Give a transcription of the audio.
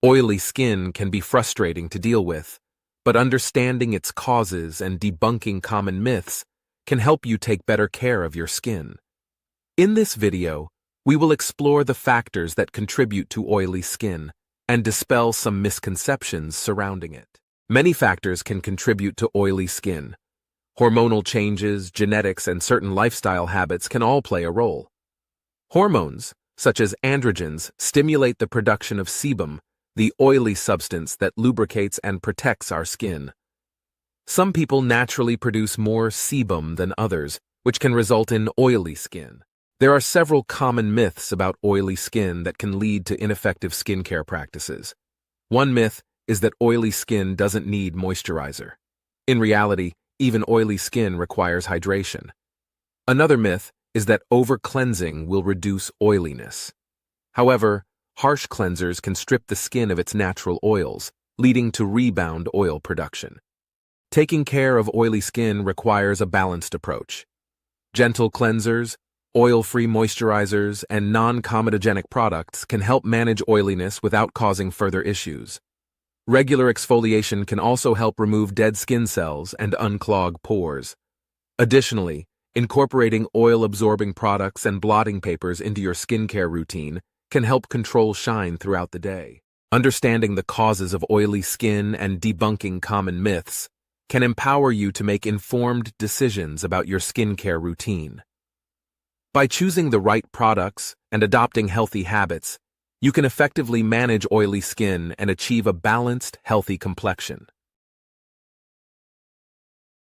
Oily skin can be frustrating to deal with, but understanding its causes and debunking common myths can help you take better care of your skin. In this video, we will explore the factors that contribute to oily skin and dispel some misconceptions surrounding it. Many factors can contribute to oily skin. Hormonal changes, genetics, and certain lifestyle habits can all play a role. Hormones, such as androgens, stimulate the production of sebum, the oily substance that lubricates and protects our skin. Some people naturally produce more sebum than others, which can result in oily skin. There are several common myths about oily skin that can lead to ineffective skincare practices. One myth is that oily skin doesn't need moisturizer. In reality, even oily skin requires hydration. Another myth is that over-cleansing will reduce oiliness. However, harsh cleansers can strip the skin of its natural oils, leading to rebound oil production. Taking care of oily skin requires a balanced approach. Gentle cleansers, oil-free moisturizers, and non-comedogenic products can help manage oiliness without causing further issues. Regular exfoliation can also help remove dead skin cells and unclog pores. Additionally, incorporating oil-absorbing products and blotting papers into your skincare routine can help control shine throughout the day. Understanding the causes of oily skin and debunking common myths can empower you to make informed decisions about your skincare routine. By choosing the right products and adopting healthy habits, you can effectively manage oily skin and achieve a balanced, healthy complexion.